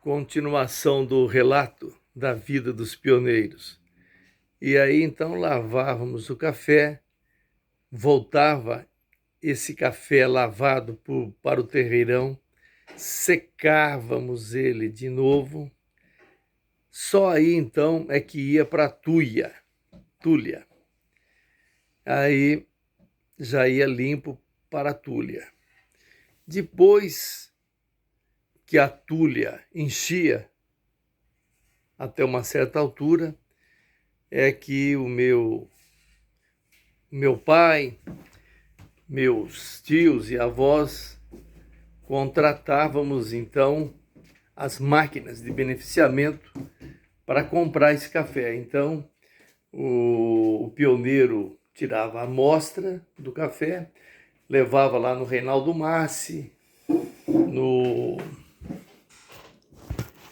Continuação do relato da vida dos pioneiros. E aí então lavávamos o café, voltava esse café lavado para o terreirão, secávamos ele de novo, só aí então é que ia para a tulha. Aí já ia limpo para a tulha. Depois que a tulha enchia até uma certa altura, é que o meu pai, meus tios e avós contratávamos então as máquinas de beneficiamento para comprar esse café. Então o pioneiro tirava a amostra do café, levava lá no Reinaldo Massi,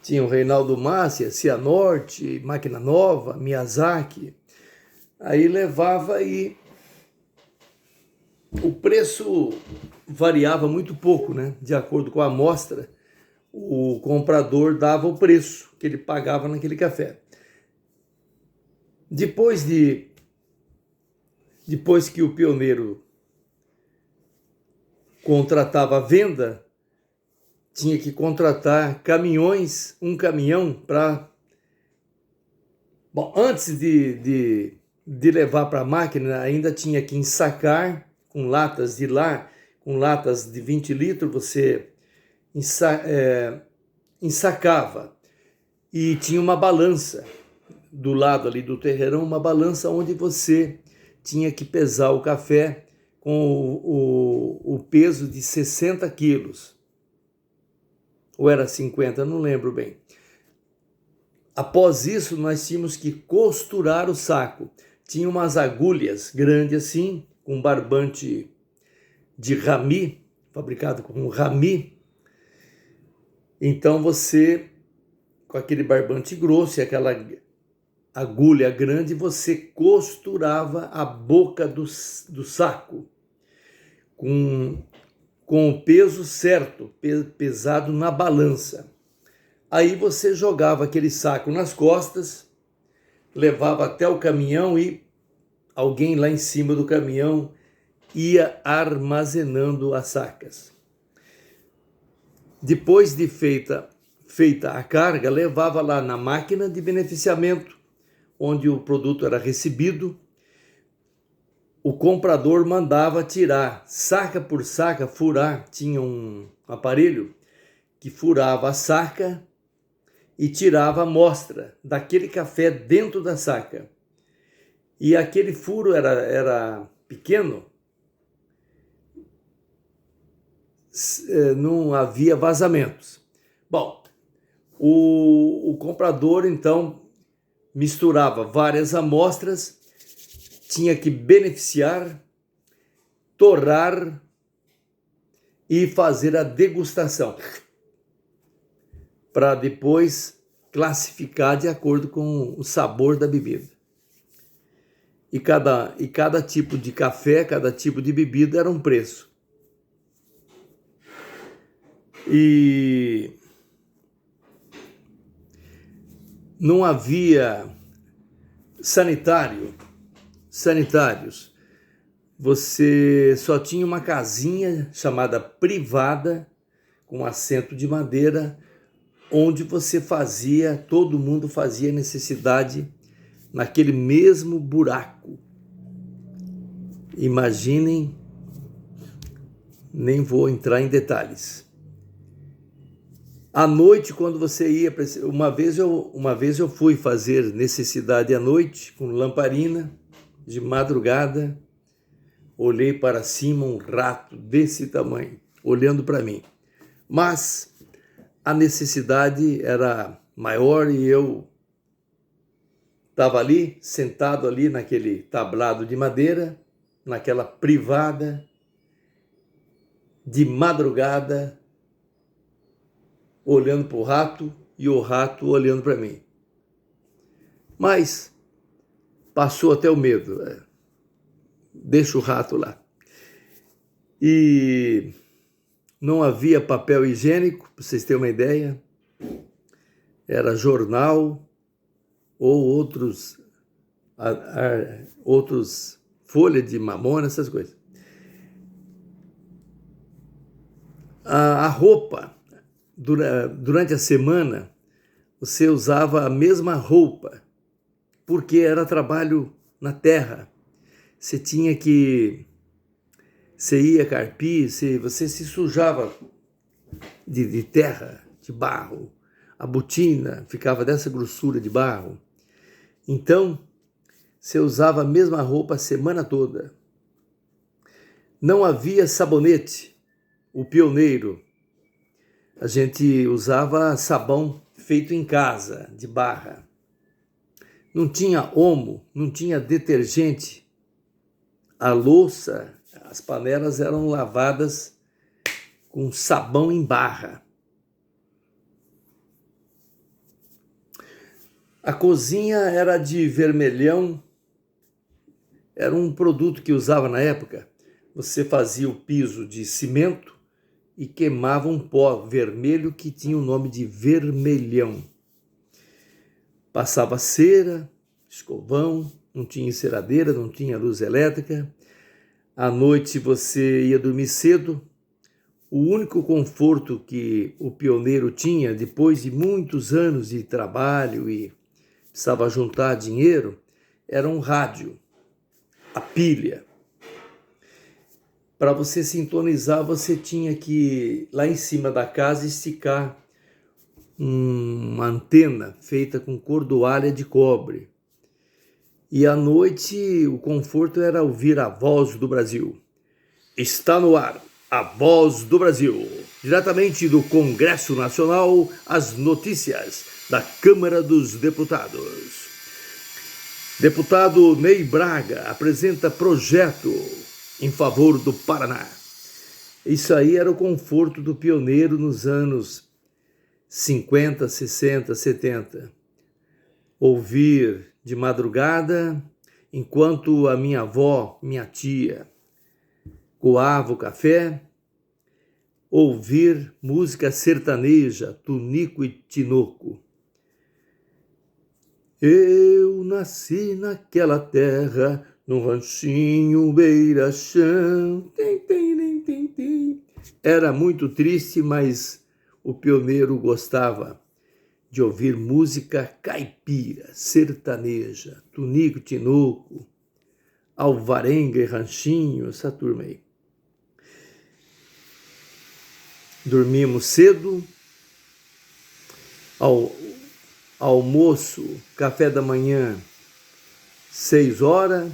tinha o Reinaldo Massi, a Cianorte, Máquina Nova, Miyazaki. Aí levava e o preço variava muito pouco, né? De acordo com a amostra, o comprador dava o preço que ele pagava naquele café. Depois que o pioneiro contratava a venda, tinha que contratar caminhões, um caminhão para... Bom, antes de levar para a máquina, ainda tinha que ensacar com latas de lá, com latas de 20 litros, você ensacava. E tinha uma balança do lado ali do terreirão, uma balança onde você tinha que pesar o café com o peso de 60 quilos. Ou era 50, não lembro bem. Após isso, nós tínhamos que costurar o saco. Tinha umas agulhas grandes assim, com barbante de rami, fabricado com rami. Então você, com aquele barbante grosso e aquela agulha grande, você costurava a boca do saco com o peso certo, pesado na balança. Aí você jogava aquele saco nas costas, levava até o caminhão e alguém lá em cima do caminhão ia armazenando as sacas. Depois de feita a carga, levava lá na máquina de beneficiamento, onde o produto era recebido. O comprador mandava tirar, saca por saca, furar. Tinha um aparelho que furava a saca e tirava a amostra daquele café dentro da saca. E aquele furo era pequeno, não havia vazamentos. Bom, o comprador então misturava várias amostras, tinha que beneficiar, torrar e fazer a degustação, para depois classificar de acordo com o sabor da bebida. E cada tipo de café, cada tipo de bebida era um preço. E não havia sanitários. Você só tinha uma casinha chamada privada, com assento de madeira, onde todo mundo fazia necessidade naquele mesmo buraco. Imaginem, nem vou entrar em detalhes. À noite, quando você ia... Uma vez eu fui fazer necessidade à noite, com lamparina, de madrugada, olhei para cima, um rato desse tamanho, olhando para mim. Mas a necessidade era maior e eu estava ali, sentado ali naquele tablado de madeira, naquela privada, de madrugada, olhando para o rato e o rato olhando para mim. Mas passou até o medo. Deixa o rato lá. E não havia papel higiênico, para vocês terem uma ideia. era jornal ou outros folha de mamona, essas coisas. A roupa, durante a semana, você usava a mesma roupa, porque era trabalho na terra. Você ia carpir, você se sujava de terra, de barro. A botina ficava dessa grossura de barro. Então, você usava a mesma roupa a semana toda. Não havia sabonete, o pioneiro. A gente usava sabão feito em casa, de barra. Não tinha omo, não tinha detergente. A louça, as panelas eram lavadas com sabão em barra. A cozinha era de vermelhão, era um produto que usava na época. Você fazia o piso de cimento e queimava um pó vermelho que tinha o nome de vermelhão. Passava cera, escovão, não tinha enceradeira, não tinha luz elétrica. À noite você ia dormir cedo. O único conforto que o pioneiro tinha, depois de muitos anos de trabalho e precisava juntar dinheiro, era um rádio, a pilha. Para você sintonizar, você tinha que, lá em cima da casa, esticar uma antena feita com cordoalha de cobre. E à noite, o conforto era ouvir a Voz do Brasil. Está no ar, a Voz do Brasil. Diretamente do Congresso Nacional, as notícias da Câmara dos Deputados. Deputado Ney Braga apresenta projeto em favor do Paraná. Isso aí era o conforto do pioneiro nos anos 50, 60, 70. Ouvir de madrugada, enquanto a minha avó, minha tia, coava o café, ouvir música sertaneja, Tunico e Tinoco. Eu nasci naquela terra, num ranchinho beira-chão. Era muito triste, mas o pioneiro gostava de ouvir música caipira, sertaneja, Tunico, Tinoco, alvarenga e ranchinho, essa turma aí. Dormimos cedo, almoço, café da manhã, 6 horas,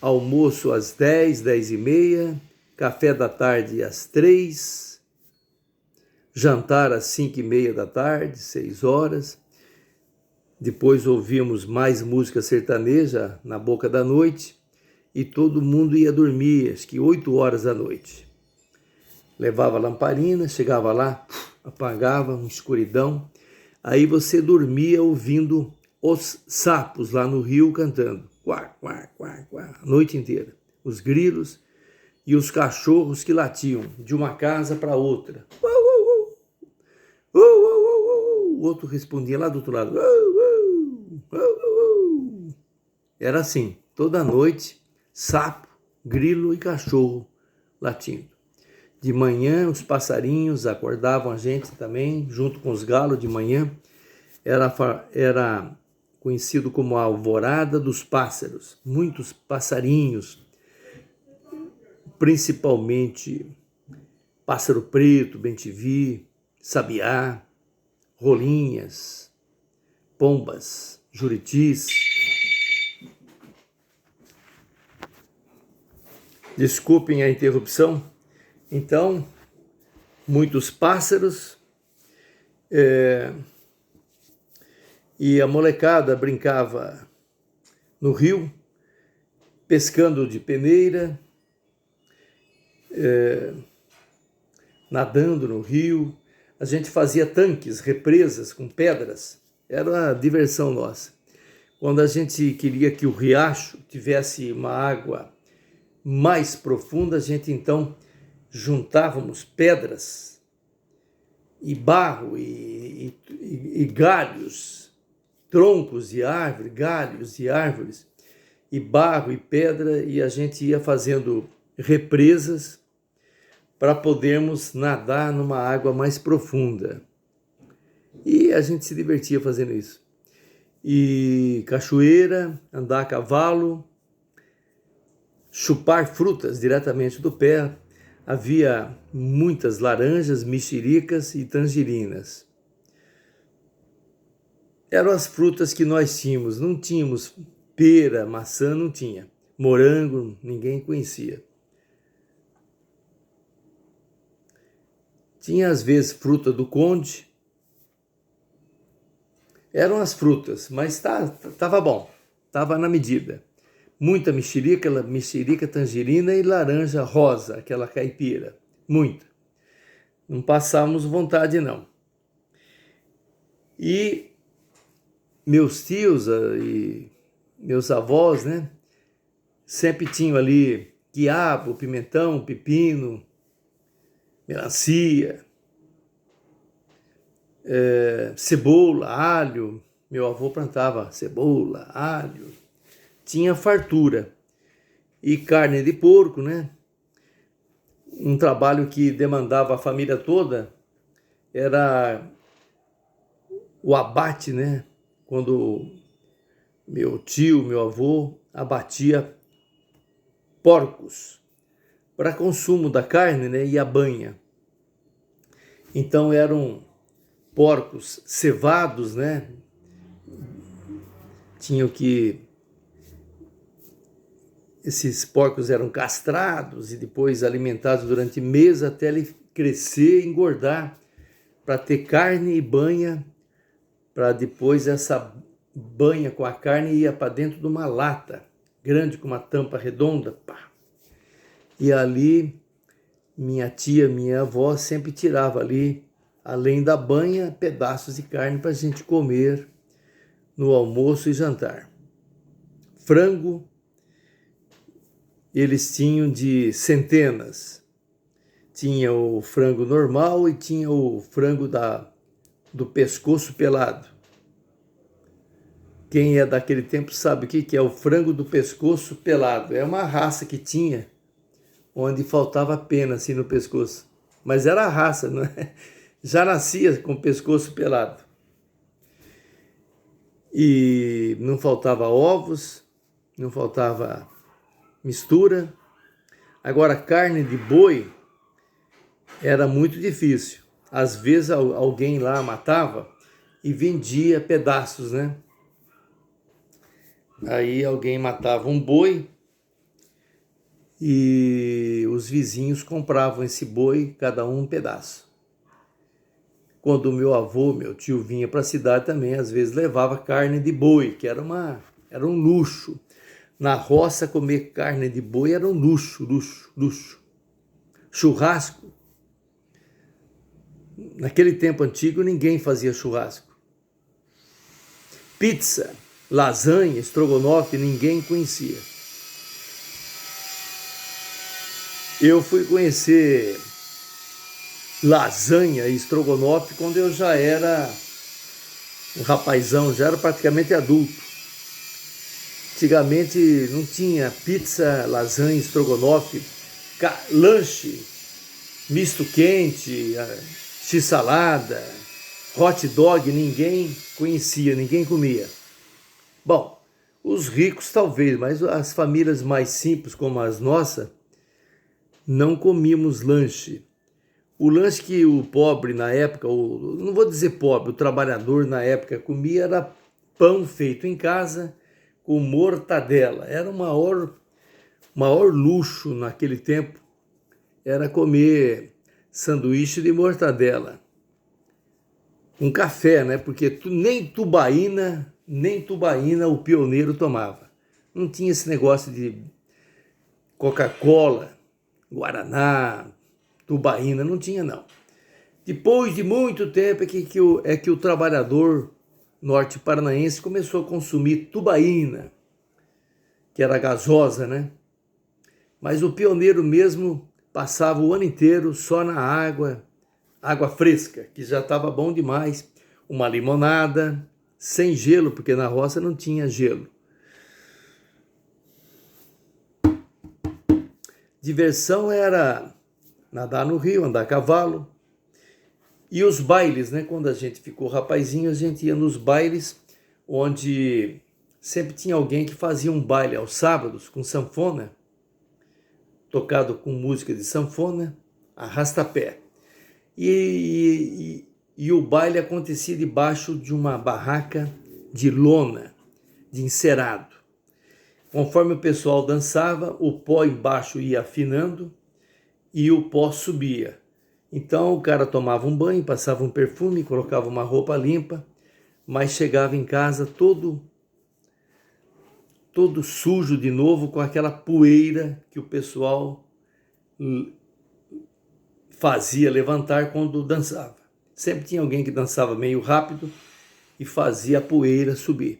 almoço às 10, 10:30, café da tarde às 3, jantar às 5:30 da tarde, 6 horas. Depois ouvimos mais música sertaneja na boca da noite e todo mundo ia dormir, acho que 8 horas da noite. Levava a lamparina, chegava lá, apagava, uma escuridão. Aí você dormia ouvindo os sapos lá no rio cantando. Quá, quá, quá, quá, a noite inteira. Os grilos e os cachorros que latiam de uma casa para outra. O outro respondia lá do outro lado. Era assim, toda noite, sapo, grilo e cachorro latindo. De manhã, os passarinhos acordavam a gente também, junto com os galos de manhã. Era conhecido como a alvorada dos pássaros. Muitos passarinhos, principalmente pássaro preto, bem-te-vi, sabiá, rolinhas, pombas, juritis. Desculpem a interrupção. Então, muitos pássaros e a molecada brincava no rio, pescando de peneira, nadando no rio. A gente fazia tanques, represas com pedras. Era a diversão nossa. Quando a gente queria que o riacho tivesse uma água mais profunda, a gente então juntávamos pedras e barro e e galhos, troncos de árvore, galhos de árvores, e barro e pedra, e a gente ia fazendo represas para podermos nadar numa água mais profunda. E a gente se divertia fazendo isso. E cachoeira, andar a cavalo, chupar frutas diretamente do pé. Havia muitas laranjas, mexericas e tangerinas. Eram as frutas que nós tínhamos. Não tínhamos pera, maçã, não tinha. Morango, ninguém conhecia. Tinha às vezes fruta do conde. Eram as frutas, mas estava bom, estava na medida. Muita mexerica, tangerina e laranja rosa, aquela caipira, muita. Não passávamos vontade, não. E meus tios e meus avós, né, sempre tinham ali quiabo, pimentão, pepino, melancia, cebola, alho. Meu avô plantava cebola, alho. Tinha fartura. E carne de porco, né? Um trabalho que demandava a família toda era o abate, né? Quando meu tio, meu avô, abatia porcos para consumo da carne, né? E a banha. Então eram porcos cevados, né? Esses porcos eram castrados e depois alimentados durante meses até ele crescer e engordar para ter carne e banha, para depois essa banha com a carne ia para dentro de uma lata grande com uma tampa redonda. Pá. E ali minha tia, minha avó sempre tirava ali, além da banha, pedaços de carne para a gente comer no almoço e jantar. Frango, eles tinham de centenas. Tinha o frango normal e tinha o frango do pescoço pelado. Quem é daquele tempo sabe o que é o frango do pescoço pelado. É uma raça que tinha, onde faltava pena assim no pescoço. Mas era a raça, não é? Já nascia com o pescoço pelado. E não faltava ovos, não faltava mistura. Agora, carne de boi era muito difícil. Às vezes alguém lá matava e vendia pedaços, né? Aí alguém matava um boi e os vizinhos compravam esse boi, cada um pedaço. Quando o meu avô, meu tio, vinha para a cidade também, às vezes levava carne de boi, que era um luxo. Na roça, comer carne de boi era um luxo, luxo, luxo. Churrasco. Naquele tempo antigo, ninguém fazia churrasco. Pizza, lasanha, estrogonofe, ninguém conhecia. Eu fui conhecer lasanha e estrogonofe quando eu já era um rapazão, já era praticamente adulto. Antigamente não tinha pizza, lasanha, estrogonofe, lanche, misto quente, x-salada, hot dog, ninguém conhecia, ninguém comia. Bom, os ricos talvez, mas as famílias mais simples como as nossas, não comíamos lanche. O lanche que o pobre na época, não vou dizer pobre, o trabalhador na época comia era pão feito em casa com mortadela. Era o maior luxo naquele tempo, era comer sanduíche de mortadela. Um café, né? Porque nem tubaína o pioneiro tomava. Não tinha esse negócio de Coca-Cola, Guaraná, tubaína, não tinha não. Depois de muito tempo é que o trabalhador norte paranaense começou a consumir tubaína, que era gasosa, né? Mas o pioneiro mesmo passava o ano inteiro só na água fresca, que já estava bom demais. uma limonada, sem gelo, porque na roça não tinha gelo. Diversão era nadar no rio, andar a cavalo. E os bailes, né? Quando a gente ficou rapazinho, a gente ia nos bailes, onde sempre tinha alguém que fazia um baile aos sábados com sanfona, tocado com música de sanfona, arrasta-pé. E o baile acontecia debaixo de uma barraca de lona, de encerado. Conforme o pessoal dançava, o pó embaixo ia afinando e o pó subia. Então o cara tomava um banho, passava um perfume, colocava uma roupa limpa, mas chegava em casa todo sujo de novo, com aquela poeira que o pessoal fazia levantar quando dançava. Sempre tinha alguém que dançava meio rápido e fazia a poeira subir.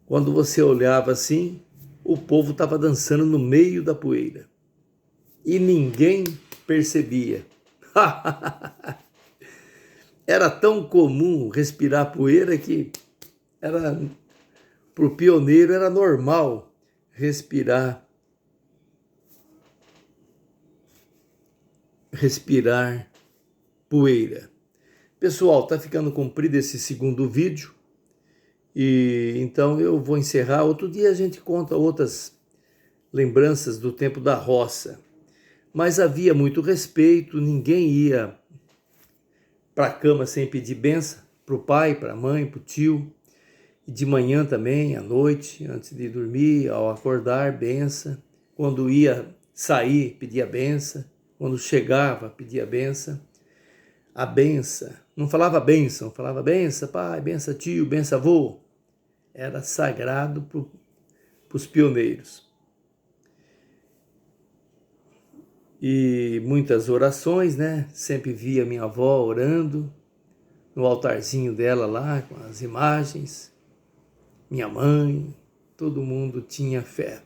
Quando você olhava assim, o povo estava dançando no meio da poeira. E ninguém percebia. Era tão comum respirar poeira que para o pioneiro era normal respirar poeira. Pessoal, está ficando comprido esse segundo vídeo. E então eu vou encerrar. Outro dia a gente conta outras lembranças do tempo da roça. Mas havia muito respeito, ninguém ia para a cama sem pedir benção para o pai, para a mãe, para o tio. E de manhã também, à noite, antes de dormir, ao acordar, benção. Quando ia sair, pedia benção. Quando chegava, pedia benção. A benção, não falava bênção, falava benção pai, benção tio, benção avô. Era sagrado para os pioneiros. E muitas orações, né? Sempre via minha avó orando no altarzinho dela lá, com as imagens. Minha mãe, todo mundo tinha fé.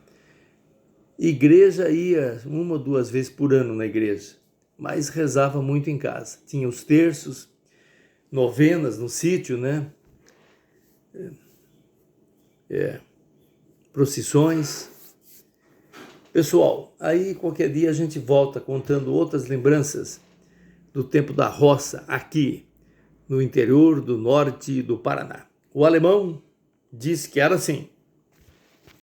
Igreja ia 1 ou 2 vezes por ano na igreja, mas rezava muito em casa. Tinha os terços, novenas no sítio, né? Procissões. Pessoal, aí qualquer dia a gente volta contando outras lembranças do tempo da roça aqui no interior do norte do Paraná. O alemão disse que era assim.